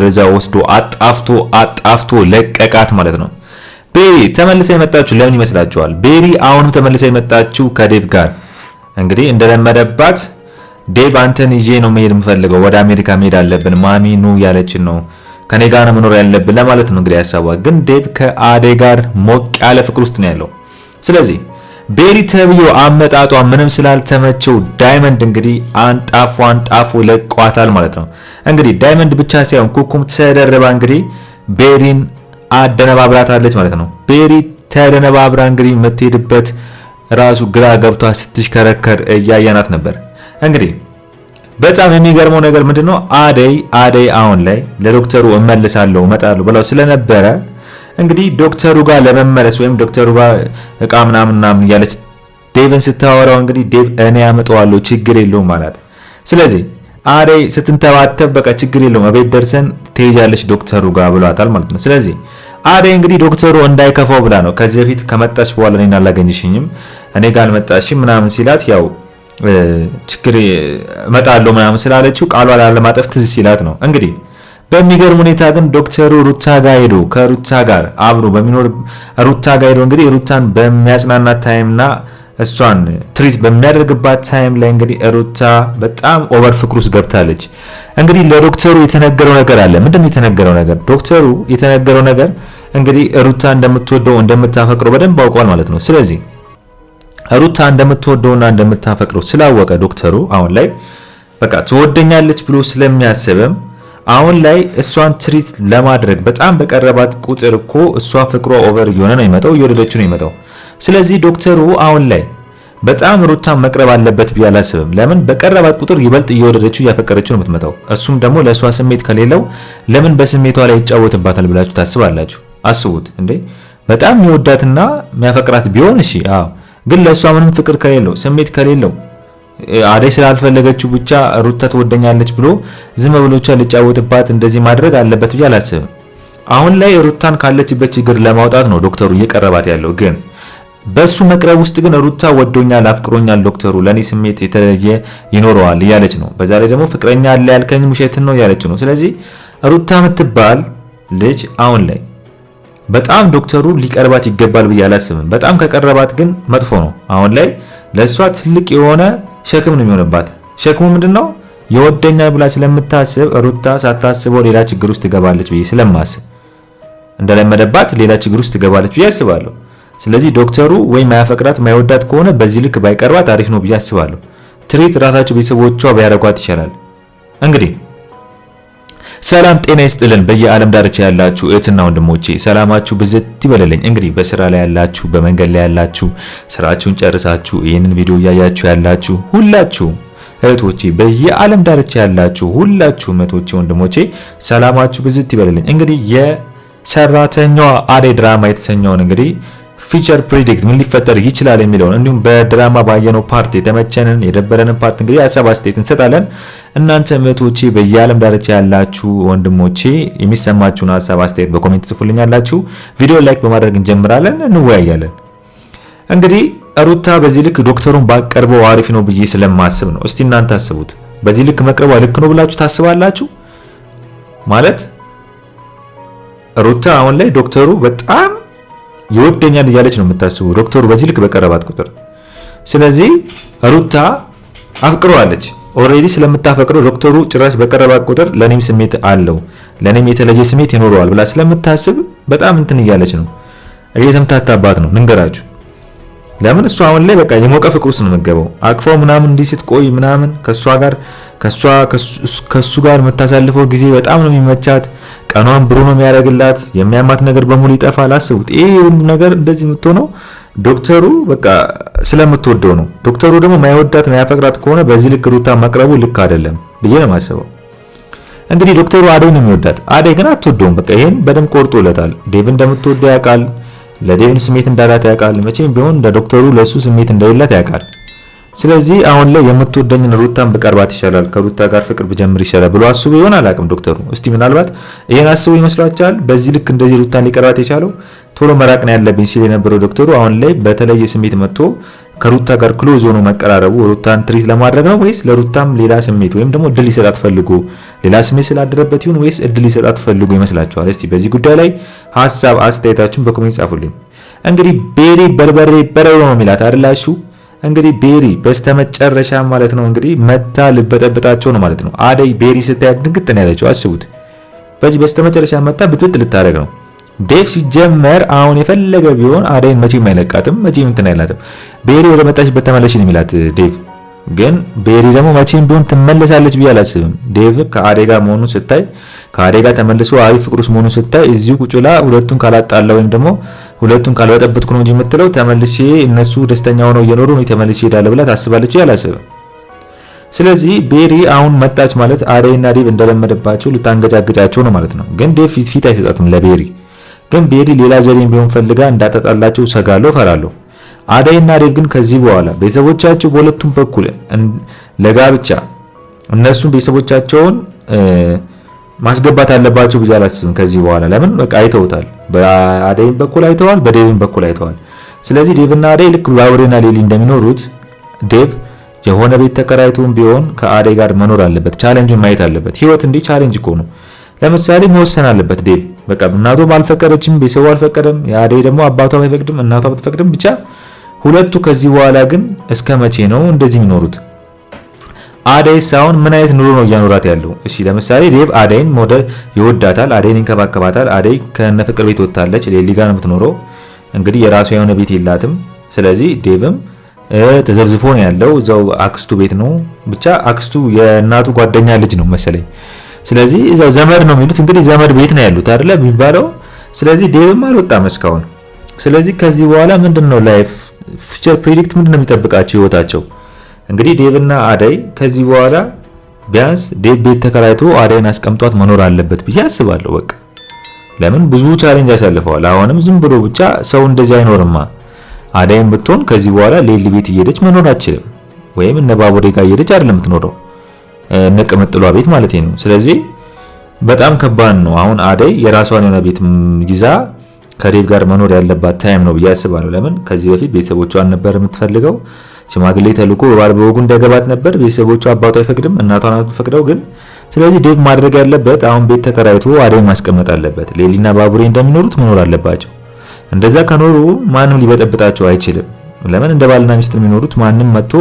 በዛ ወስዶ አጣፍቶ ለቀቃት ማለት ነው። ቤሪ ተመልሳ የመጣችው ለምን ይመስላችኋል? ቤሪ አሁንም ተመልሳ የመጣችው ከዴቭ ጋር እንግዲህ እንደለመደባት ዴቭ አንተን ይዤ ነው መሄድ የምፈልገው፣ ወደ አሜሪካ መሄድ አለብን፣ ማሚ ኑ ያለችን ነው፣ ከኔ ጋር ነው መኖር ያለብን ለማለት ነው እንግዲህ ያሳባ። ግን ዴቭ ከአደይ ጋር ሞቅ ያለ ፍቅር ውስጥ ነው ያለው። ስለዚህ ቤሪ ተብዮ አመጣጧ ምንም ስላልተመቸው ዳይመንድ እንግዲህ አንጣፎ ለቋታል ማለት ነው። እንግዲህ ዳይመንድ ብቻ ሳይሆን ኩኩም ተደረባ እንግዲህ ቤሪን አደነባብራታለች ማለት ነው። ቤሪ ተደነባብራ እንግዲህ የምትሄድበት ራሱ ግራ ገብቷ ስትሽከረከር እያያናት ነበር። እንግዲህ በጣም የሚገርመው ነገር ምንድነው አደይ አሁን ላይ ለዶክተሩ እመልሳለሁ እመጣለሁ ብለው ስለነበረ እንግዲህ ዶክተሩ ጋር ለመመለስ ወይም ዶክተሩ ጋር እቃ ምናምን እያለች ዴቭን ስታወራው እንግዲህ ዴቭ እኔ አመጣዋለሁ ችግር የለውም ማለት። ስለዚህ አደይ ስትንተባተብ በቃ ችግር የለውም እቤት ደርሰን ትሄጃለች ዶክተሩ ጋር ብሏታል ማለት ነው። ስለዚህ አደይ እንግዲህ ዶክተሩ እንዳይከፋው ብላ ነው ከዚህ በፊት ከመጣች በኋላ እኔን አላገኝሽኝም እኔ ጋር አልመጣሽም ምናምን ሲላት ያው ችግር እመጣለሁ ምናምን ስላለችው ቃሏን ላለማጠፍ ትዝ ሲላት ነው። እንግዲህ በሚገርም ሁኔታ ግን ዶክተሩ ሩታ ጋር ሄዶ ከሩታ ጋር አብሮ በሚኖር ሩታ ጋር ሄዶ እንግዲህ ሩታን በሚያጽናናት ታይምና እሷን ትሪት በሚያደርግባት ታይም ላይ እንግዲህ ሩታ በጣም ኦቨር ፍቅር ውስጥ ገብታለች። እንግዲህ ለዶክተሩ የተነገረው ነገር አለ። ምንድነው የተነገረው ነገር? ዶክተሩ የተነገረው ነገር እንግዲህ ሩታ እንደምትወደው እንደምታፈቅረው በደንብ አውቋል ማለት ነው። ስለዚህ ሩታ እንደምትወደውና እንደምታፈቅረው ስላወቀ ዶክተሩ አሁን ላይ በቃ ትወደኛለች ብሎ ስለሚያስብም አሁን ላይ እሷን ትሪት ለማድረግ በጣም በቀረባት ቁጥር እኮ እሷ ፍቅሯ ኦቨር እየሆነ ነው የሚመጣው፣ እየወደደችው ነው የሚመጣው። ስለዚህ ዶክተሩ አሁን ላይ በጣም ሩታን መቅረብ አለበት ብዬ አላስብም። ለምን በቀረባት ቁጥር ይበልጥ እየወደደችው እያፈቀረችው ነው የምትመጣው። እሱም ደግሞ ለእሷ ስሜት ከሌለው ለምን በስሜቷ ላይ ይጫወትባታል ብላችሁ ታስባላችሁ? አስቡት እንዴ! በጣም የሚወዳትና የሚያፈቅራት ቢሆን እሺ፣ አዎ። ግን ለእሷ ምንም ፍቅር ከሌለው ስሜት ከሌለው አደይ ስላልፈለገችው ብቻ ሩታ ትወደኛለች ብሎ ዝም ብሎቻ ሊጫወትባት እንደዚህ ማድረግ አለበት ብዬ አላስብም። አሁን ላይ ሩታን ካለችበት ችግር ለማውጣት ነው ዶክተሩ እየቀረባት ያለው። ግን በሱ መቅረብ ውስጥ ግን ሩታ ወዶኛል፣ አፍቅሮኛል፣ ዶክተሩ ለኔ ስሜት የተለየ ይኖረዋል እያለች ነው። በዛ ላይ ደግሞ ፍቅረኛ አለ ያልከኝ ውሸትን ነው እያለች ነው። ስለዚህ ሩታ የምትባል ልጅ አሁን ላይ በጣም ዶክተሩ ሊቀርባት ይገባል ብዬ አላስብም። በጣም ከቀረባት ግን መጥፎ ነው። አሁን ላይ ለሷ ትልቅ የሆነ ሸክም ነው የሚሆንባት። ሸክሙ ምንድነው? የወደኛል ብላ ስለምታስብ ሩታ ሳታስበው ሌላ ችግር ውስጥ ትገባለች ብዬ ስለማስብ እንደለመደባት ሌላ ችግር ውስጥ ትገባለች ብዬ አስባለሁ። ስለዚህ ዶክተሩ ወይ ማያፈቅራት ማይወዳት ከሆነ በዚህ ልክ ባይቀርባት አሪፍ ነው ብዬ አስባለሁ። ትሪት ራሳቸው ቤተሰቦቿ ቢያደርጓት ይሻላል። እንግዲህ ሰላም ጤና ይስጥልን በየዓለም ዳርቻ ያላችሁ እህትና ወንድሞቼ ሰላማችሁ ብዝት ይበልልኝ። እንግዲህ በስራ ላይ ያላችሁ፣ በመንገድ ላይ ያላችሁ፣ ስራችሁን ጨርሳችሁ ይህንን ቪዲዮ እያያችሁ ያላችሁ ሁላችሁ እህቶቼ፣ በየዓለም ዳርቻ ያላችሁ ሁላችሁ እህቶቼ፣ ወንድሞቼ ሰላማችሁ ብዝት ይበልልኝ። እንግዲህ የሰራተኛዋ አደይ ድራማ የተሰኘውን እንግዲህ ፊቸር ፕሪዲክት ምን ሊፈጠር ይችላል የሚለውን እንዲሁም በድራማ ባየነው ፓርት የተመቸንን የደበረንን ፓርት እንግዲህ ሀሳብ አስተያየት እንሰጣለን። እናንተ እህቶቼ በየዓለም ዳርቻ ያላችሁ ወንድሞቼ የሚሰማችሁን ሀሳብ አስተያየት በኮሜንት ጽፉልኛላችሁ። ቪዲዮ ላይክ በማድረግ እንጀምራለን፣ እንወያያለን። እንግዲህ ሩታ በዚህ ልክ ዶክተሩን ባቀርበው አሪፍ ነው ብዬ ስለማስብ ነው። እስቲ እናንተ አስቡት። በዚህ ልክ መቅረቧ ልክ ነው ብላችሁ ታስባላችሁ? ማለት ሩታ አሁን ላይ ዶክተሩ በጣም ይወደኛል እያለች ነው የምታስቡ ዶክተሩ በዚህ ልክ በቀረባት ቁጥር። ስለዚህ ሩታ አፍቅሯለች ኦሬዲ ስለምታፈቅረው ዶክተሩ ጭራሽ በቀረባት ቁጥር ለኔም ስሜት አለው ለኔም የተለየ ስሜት ይኖረዋል ብላ ስለምታስብ በጣም እንትን እያለች ነው፣ እየተምታታባት ነው። ንገራችሁ ለምን እሷ አሁን ላይ በቃ የሞቀ ፍቅር ውስጥ ነው የምትገባው። አቅፋው ምናምን እንዲህ ስትቆይ ምናምን ከሱ ጋር የምታሳልፈው ጊዜ በጣም ነው የሚመቻት። ቀኗን ብሩ ነው የሚያደርግላት። የሚያማት ነገር በሙሉ ይጠፋል። አስቡት፣ ይሄ ሁሉ ነገር እንደዚህ የምትሆነው ዶክተሩ በቃ ስለምትወደው ነው። ዶክተሩ ደግሞ ማይወዳት ማያፈቅራት ከሆነ በዚህ ልክ ሩታ መቅረቡ ልክ አይደለም ብዬ ነው የማስበው። እንግዲህ ዶክተሩ አደይ ነው የሚወዳት፣ አደይ ግን አትወደውም። በቃ ይሄን በደንብ ቆርጦለታል። ዴቭ እንደምትወደው ያውቃል። ለዴቭን ስሜት እንዳላት ያውቃል። መቼም ቢሆን ለዶክተሩ ለሱ ስሜት እንደሌላት ያውቃል። ስለዚህ አሁን ላይ የምትወደኝን ሩታን በቀርባት ይሻላል፣ ከሩታ ጋር ፍቅር ብጀምር ይሻላል ብሎ አስቦ ይሆን አላውቅም ዶክተሩ። እስቲ ምናልባት ይሄን አስቦ ይመስላችኋል? በዚህ ልክ እንደዚህ ሩታን ሊቀርባት የቻለው ቶሎ መራቅ ነው ያለብኝ ሲል የነበረው ዶክተሩ አሁን ላይ በተለየ ስሜት መጥቶ ከሩታ ጋር ክሎዝ ሆኖ መቀራረቡ ሩታን ትሪት ለማድረግ ነው ወይስ ለሩታም ሌላ ስሜት ወይም ደግሞ እድል ሊሰጣት ፈልጎ ሌላ ስሜት ስላደረበት ይሁን ወይስ እድል ሊሰጣት ፈልጎ ይመስላችኋል? እስቲ በዚህ ጉዳይ ላይ ሐሳብ አስተያየታችሁን በኮሜንት ጻፉልኝ። እንግዲህ ቤሪ በርበሬ በረሮ ነው የሚላት አይደላችሁ? እንግዲህ ቤሪ በስተመጨረሻ ማለት ነው እንግዲህ መታ ልበጠብጣቸው ነው ማለት ነው። አደይ ቤሪ ስታይ ድንግጥ ነው ያለችው። አስቡት። በዚህ በስተመጨረሻ መታ ብጥብጥ ልታደርግ ነው። ዴቭ ሲጀመር አሁን የፈለገ ቢሆን አደይን መቼም አይለቃትም፣ መቼም እንትን አይላትም። ቤሪ ወደ መጣችበት ተመለሽ ነው የሚላት ዴቭ። ግን ቤሪ ደግሞ መቼም ቢሆን ትመለሳለች ብዬ አላስብም። ዴቭ ከአደይ ጋር መሆኑን ስታይ ከአደይ ጋር ተመልሶ አሪፍ ፍቅር ውስጥ መሆኑን ስታይ እዚሁ ቁጭ ብላ ሁለቱን ካላጣላ ወይም ደግሞ ሁለቱን ካልበጠበጥኩ ነው እንጂ የምትለው ተመልሼ እነሱ ደስተኛ ሆነው እየኖሩ ነው ተመልሼ እሄዳለሁ ብላ ታስባለች ብዬ አላስብም። ስለዚህ ቤሪ አሁን መጣች ማለት አደይና ዴቭ እንደለመደባቸው ልታንገጫግጫቸው ነው ማለት ነው። ግን ዴቭ ፊት አይሰጣትም ለቤሪ። ግን ቤሪ ሌላ ዘዴን ቢሆን ፈልጋ እንዳታጣላቸው ሰጋለሁ፣ ፈራለሁ። አደይና ዴቭ ግን ከዚህ በኋላ ቤተሰቦቻቸው በሁለቱም በኩል ለጋብቻ እነሱን ቤተሰቦቻቸውን ማስገባት አለባቸው ብዬ አላስብም ከዚህ በኋላ። ለምን በቃ አይተውታል። በአደይም በኩል አይተዋል፣ በዴቭም በኩል አይተዋል። ስለዚህ ዴቭና አደይ ልክ ባቡሬና ሌሊ እንደሚኖሩት ዴቭ የሆነ ቤት ተከራይቶም ቢሆን ከአደይ ጋር መኖር አለበት። ቻሌንጁን ማየት አለበት። ህይወት እንዲህ ቻሌንጅ እኮ ነው። ለምሳሌ መወሰን አለበት ዴቭ። በቃ እናቱም አልፈቀደችም፣ ቤተሰቡ አልፈቀደም፣ የአደይ ደግሞ አባቷ አይፈቅድም፣ እናቷ ብትፈቅድም ብቻ ሁለቱ ከዚህ በኋላ ግን እስከ መቼ ነው እንደዚህ የሚኖሩት? አደይ ሳይሆን ምን አይነት ኑሮ ነው እያኖራት ያለው? እሺ ለምሳሌ ዴቭ አደይን ሞዴል ይወዳታል፣ አደይን ይንከባከባታል። አደይ ከነ ፍቅር ቤት ወጣለች፣ ሌሊ ጋር ነው የምትኖረው። እንግዲህ የራሷ የሆነ ቤት የላትም። ስለዚህ ዴቭም ተዘብዝፎ ነው ያለው፣ እዛው አክስቱ ቤት ነው። ብቻ አክስቱ የእናቱ ጓደኛ ልጅ ነው መሰለኝ። ስለዚህ እዛው ዘመድ ነው የሚሉት። እንግዲህ ዘመድ ቤት ነው ያሉት አይደለ የሚባለው። ስለዚህ ዴቭም አልወጣም እስካሁን። ስለዚህ ከዚህ በኋላ ምንድነው ላይፍ ፊቸር ፕሬዲክት ምንድነው የሚጠብቃቸው ህይወታቸው? እንግዲህ ዴቭና አደይ ከዚህ በኋላ ቢያንስ ዴቭ ቤት ተከራይቶ አደይን አስቀምጧት መኖር አለበት ብዬ አስባለሁ። በቃ ለምን ብዙ ቻሌንጅ ያሳልፈዋል። አሁንም ዝም ብሎ ብቻ ሰው እንደዚህ አይኖርማ። አደይም ብትሆን ከዚህ በኋላ ሌሊ ቤት እየሄደች መኖር አትችልም። ወይም እነ ባቡሬ ጋር እየሄደች አይደለም የምትኖረው፣ እነ ቅምጥሏ ቤት ማለት ነው። ስለዚህ በጣም ከባድ ነው። አሁን አደይ የራሷን የሆነ ቤት ይዛ ከዴቭ ጋር መኖር ያለባት ታይም ነው ብዬ አስባለሁ። ለምን ከዚህ በፊት ቤተሰቦቿን ነበር የምትፈልገው። ሽማግሌ ተልኮ በባል በወጉ እንዳይገባት ነበር። ቤተሰቦቿ አባቷ አይፈቅድም፣ እናቷን አትፈቅደው። ግን ስለዚህ ዴቭ ማድረግ ያለበት አሁን ቤት ተከራይቶ አደይ ማስቀመጥ አለበት። ሌሊና ባቡሬ እንደሚኖሩት መኖር አለባቸው። እንደዛ ከኖሩ ማንም ሊበጠብጣቸው አይችልም። ለምን እንደ ባልና ሚስት የሚኖሩት ማንም መጥቶ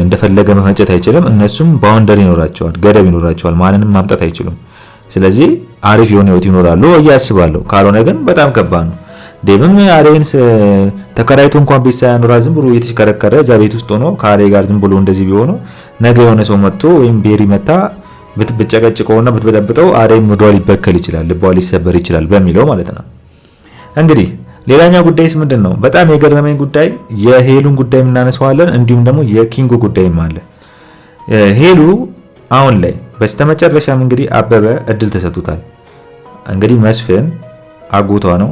እንደፈለገ መፈንጨት አይችልም። እነሱም ባውንደሪ ይኖራቸዋል፣ ገደብ ይኖራቸዋል። ማንንም ማምጣት አይችሉም። ስለዚህ አሪፍ የሆነ ህይወት ይኖራሉ እያስባለሁ። ካልሆነ ግን በጣም ከባድ ነው። ዴቭም አደይን ተከራይቶ እንኳን ቤት ሳያኖራ ዝም ብሎ እየተሽከረከረ እዛ ቤት ውስጥ ሆኖ ከአደይ ጋር ዝም ብሎ እንደዚህ ቢሆኑ ነገ የሆነ ሰው መጥቶ ወይም ቤሪ መታ ብትጨቀጭቀውና ብትበጠብጠው አደይ ምዷ ሊበከል ይችላል፣ ልቧ ሊሰበር ይችላል በሚለው ማለት ነው። እንግዲህ ሌላኛው ጉዳይስ ምንድን ነው? በጣም የገረመኝ ጉዳይ የሄሉን ጉዳይ እናነሳዋለን። እንዲሁም ደግሞ የኪንጉ ጉዳይም አለ። ሄሉ አሁን ላይ በስተመጨረሻም እንግዲህ አበበ እድል ተሰጥቶታል። እንግዲህ መስፍን አጎቷ ነው፣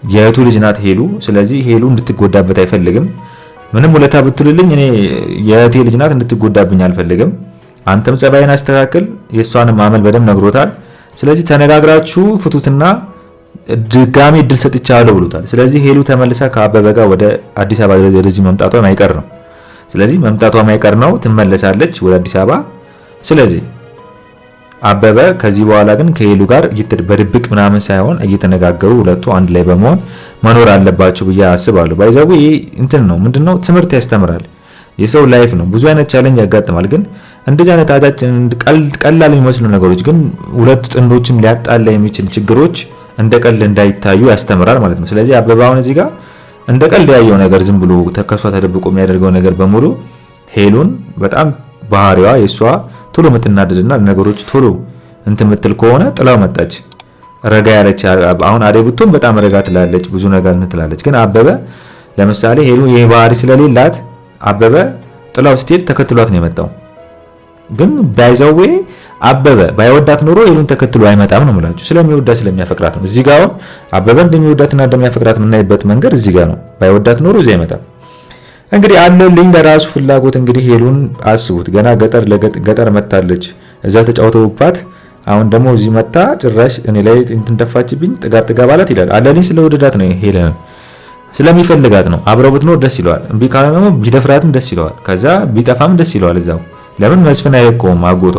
የእህቱ ልጅ ናት ሄሉ። ስለዚህ ሄሉ እንድትጎዳበት አይፈልግም። ምንም ውለታ ብትልልኝ እኔ የእህቴ ልጅ ናት እንድትጎዳብኝ አልፈልግም። አንተም ጸባይን አስተካክል፣ የእሷንም ማመል በደንብ ነግሮታል። ስለዚህ ተነጋግራችሁ ፍቱትና ድጋሚ እድል ሰጥቻለሁ ብሎታል። ስለዚህ ሄሉ ተመልሳ ከአበበ ጋር ወደ አዲስ አበባ ወደዚህ መምጣቷ ማይቀር ነው። ስለዚህ መምጣቷ ማይቀር ነው፣ ትመለሳለች ወደ አዲስ አበባ። ስለዚህ አበበ ከዚህ በኋላ ግን ከሄሉ ጋር በድብቅ ምናምን ሳይሆን እየተነጋገሩ ሁለቱ አንድ ላይ በመሆን መኖር አለባቸው ብዬ አስባለሁ። ባይዘው እንትን ነው ምንድነው ትምህርት ያስተምራል። የሰው ላይፍ ነው፣ ብዙ አይነት ቻሌንጅ ያጋጥማል። ግን እንደዚህ አይነት አጫጭን ቀላል የሚመስሉ ነገሮች ግን ሁለት ጥንዶችም ሊያጣላ የሚችል ችግሮች እንደ ቀልድ እንዳይታዩ ያስተምራል ማለት ነው። ስለዚህ አበበ አሁን እዚህ ጋር እንደ ቀልድ ያየው ነገር ዝም ብሎ ተከሷ ተደብቆ የሚያደርገው ነገር በሙሉ ሄሉን በጣም ባህሪዋ የሷ ቶሎ የምትናደድና ነገሮች ቶሎ እንትን የምትል ከሆነ ጥላው መጣች። ረጋ ያለች አሁን አደይ ብትሆን በጣም ረጋ ትላለች፣ ብዙ ነገር ትላለች። ግን አበበ ለምሳሌ ሄሉ ይሄ ባህሪ ስለሌላት አበበ ጥላው ስትሄድ ተከትሏት ነው የመጣው። ግን ባይዘዌ አበበ ባይወዳት ኖሮ ሄሉን ተከትሎ አይመጣም ነው የምላችሁ። ስለሚወዳት ስለሚያፈቅራት ነው። እዚህ ጋር አበበ እንደሚወዳትና እንደሚያፈቅራት የምናይበት መንገድ እዚህ ጋር ነው። ባይወዳት ኖሮ እዚህ አይመጣም። እንግዲህ አለልኝ ለራሱ ፍላጎት እንግዲህ ሄሉን አስቡት። ገና ገጠር መታለች፣ እዛ ተጫውተውባት፣ አሁን ደግሞ እዚህ መታ ጭራሽ እኔ ላይ እንትን ደፋችብኝ፣ ጥጋብ አላት ይላል። አለልኝ ስለወደዳት ነው ሄለን። ስለሚፈልጋት ነው። አብረው ብትኖር ደስ ይለዋል። እምቢ ካለ ደግሞ ቢደፍራትም ደስ ይለዋል። ከዛ ቢጠፋም ደስ ይለዋል እዛው። ለምን መስፍን አይለቀውም አጎቷ።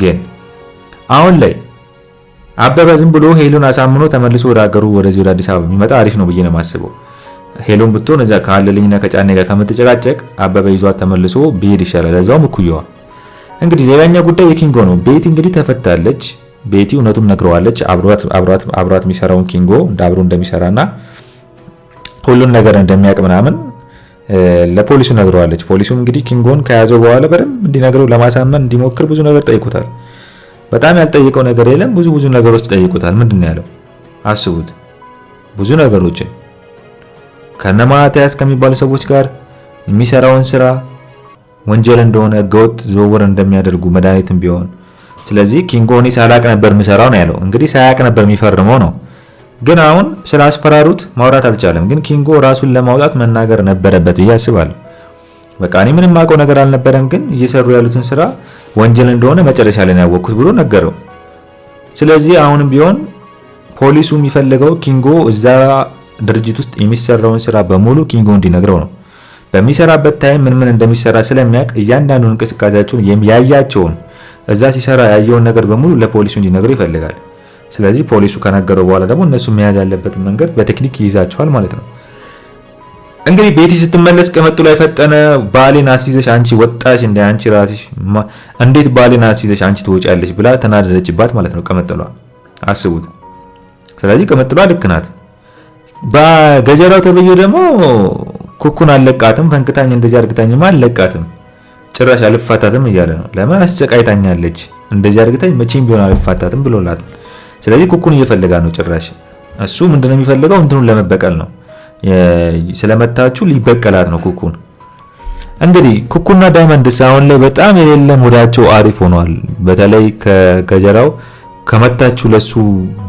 ግን አሁን ላይ አበበ ዝም ብሎ ሄሉን አሳምኖ ተመልሶ ወደ ሀገሩ ወደዚህ ወደ አዲስ አበባ የሚመጣ አሪፍ ነው ብዬ ነው የማስበው። ሄሉን ብትሆን እዛ ካለልኝና ከጫኔ ጋር ከምትጨቃጨቅ አበበ ይዟት ተመልሶ ቢሄድ ይሻላል። ለዛውም እኩያዋ። እንግዲህ ሌላኛ ጉዳይ የኪንጎ ነው። ቤቲ እንግዲህ ተፈታለች። ቤቲ እውነቱን ነግረዋለች። አብሯት የሚሰራውን ኪንጎ አብሮ እንደሚሰራና ሁሉን ነገር እንደሚያውቅ ምናምን ለፖሊሱ ነግረዋለች። ፖሊሱም እንግዲህ ኪንጎን ከያዘው በኋላ በደንብ እንዲነግረው ለማሳመን እንዲሞክር ብዙ ነገር ጠይቁታል። በጣም ያልጠየቀው ነገር የለም። ብዙ ነገሮች ጠይቁታል። ምንድን ነው ያለው? አስቡት። ብዙ ነገሮችን ከነማቲያስ ከሚባሉ ሰዎች ጋር የሚሰራውን ስራ ወንጀል እንደሆነ ህገወጥ ዝውውር እንደሚያደርጉ መድኃኒትም ቢሆን። ስለዚህ ኪንጎ እኔ ሳላቅ ነበር የምሰራው ነው ያለው። እንግዲህ ሳያቅ ነበር የሚፈርመው ነው። ግን አሁን ስላስፈራሩት ማውራት አልቻለም። ግን ኪንጎ ራሱን ለማውጣት መናገር ነበረበት ብዬ አስባለሁ። በቃ እኔ ምንም የማውቀው ነገር አልነበረም፣ ግን እየሰሩ ያሉትን ስራ ወንጀል እንደሆነ መጨረሻ ላይ ያወቅኩት ብሎ ነገረው። ስለዚህ አሁንም ቢሆን ፖሊሱ የሚፈልገው ኪንጎ እዛ ድርጅት ውስጥ የሚሰራውን ስራ በሙሉ ኪንጎ እንዲነግረው ነው። በሚሰራበት ታይም ምን እንደሚሰራ ስለሚያውቅ እያንዳንዱን እንቅስቃሴያቸውን ያያቸውን እዛ ሲሰራ ያየውን ነገር በሙሉ ለፖሊሱ እንዲነግረው ይፈልጋል። ስለዚህ ፖሊሱ ከነገረው በኋላ ደግሞ እነሱ መያዝ ያለበትን መንገድ በቴክኒክ ይይዛቸዋል ማለት ነው። እንግዲህ ቤቲ ስትመለስ ቀመጡ ላይ ፈጠነ ባሌን አስይዘሽ አንቺ ወጣሽ እንደ አንቺ ራስሽ እንዴት ባሌን አስይዘሽ አንቺ ትወጫለሽ ብላ ተናደደችባት ማለት ነው ቀመጥሏ። አስቡት። ስለዚህ ቀመጥሏ ልክ ናት። በገጀራው ተብዮ ደግሞ ኩኩን አለቃትም ፈንክታኝ እንደዚህ አርግታኝማ አለቃትም ጭራሽ አልፋታትም እያለ ነው። ለምን አስጨቃይታኛለች እንደዚህ አርግታኝ መቼም ቢሆን አልፋታትም ብሎላታል። ስለዚህ ኩኩን እየፈለጋ ነው ጭራሽ። እሱ ምንድነው የሚፈልገው? እንትኑን ለመበቀል ነው። ስለመታችሁ ሊበቀላት ነው ኩኩን። እንግዲህ ኩኩና ዳይመንድስ አሁን ላይ በጣም የሌለ ሙዳቸው አሪፍ ሆኗል። በተለይ ከገጀራው ከመታችሁ ለሱ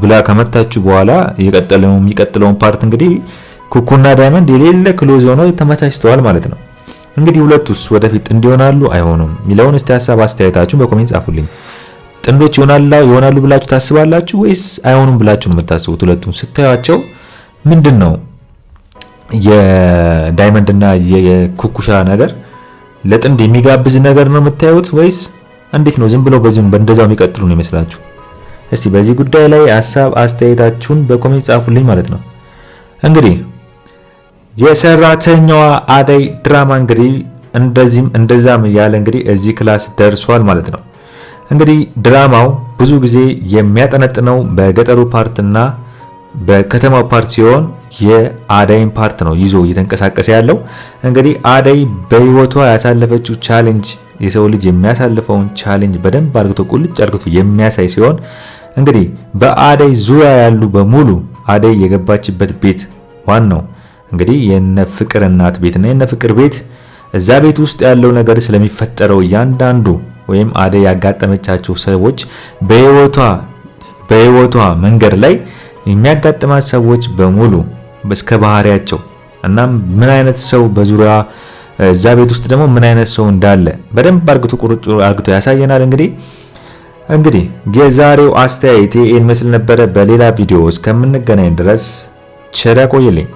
ብላ ከመታችሁ በኋላ የሚቀጥለውን ፓርት እንግዲህ ኩኩና ዳይመንድ የሌለ ክሎዝ ሆነው ተመቻችተዋል ማለት ነው። እንግዲህ ሁለቱስ ወደፊት እንዲሆናሉ አይሆኑም የሚለውን እስቲ ሀሳብ አስተያየታችሁን በኮሜንት ጻፉልኝ። ጥንዶች ይሆናሉ ብላችሁ ታስባላችሁ ወይስ አይሆኑም ብላችሁ ነው የምታስቡት? ሁለቱም ስታዩአቸው ምንድነው የዳይመንድና የኩኩሻ ነገር ለጥንድ የሚጋብዝ ነገር ነው የምታዩት ወይስ እንዴት ነው? ዝም ብለው በእንደዛው የሚቀጥሉ ነው ይመስላችሁ? እስቲ በዚህ ጉዳይ ላይ ሀሳብ አስተያየታችሁን በኮሜንት ጻፉልኝ ማለት ነው። እንግዲህ የሰራተኛዋ አደይ ድራማ እንግዲህ እንደዛም ያለ እንግዲህ እዚህ ክላስ ደርሷል ማለት ነው። እንግዲህ ድራማው ብዙ ጊዜ የሚያጠነጥነው በገጠሩ ፓርትና በከተማው ፓርት ሲሆን የአደይን ፓርት ነው ይዞ እየተንቀሳቀሰ ያለው። እንግዲህ አደይ በህይወቷ ያሳለፈችው ቻሌንጅ የሰው ልጅ የሚያሳልፈውን ቻሌንጅ በደንብ አርግቶ ቁልጭ አርግቶ የሚያሳይ ሲሆን እንግዲህ በአደይ ዙሪያ ያሉ በሙሉ አደይ የገባችበት ቤት ዋናው እንግዲህ የነ ፍቅር እናት ቤትና የነ ፍቅር ቤት እዛ ቤት ውስጥ ያለው ነገር ስለሚፈጠረው እያንዳንዱ ወይም አደይ ያጋጠመቻቸው ሰዎች በህይወቷ መንገድ ላይ የሚያጋጥማት ሰዎች በሙሉ እስከ ባህሪያቸው እና ምን አይነት ሰው በዙሪያ እዛ ቤት ውስጥ ደግሞ ምን አይነት ሰው እንዳለ በደንብ አርግቶ ቁርጭ አርግቶ ያሳየናል። እንግዲህ የዛሬው አስተያየቴ ይህን መስል ነበረ። በሌላ ቪዲዮ እስከምንገናኝ ድረስ ቸር ያቆየልኝ።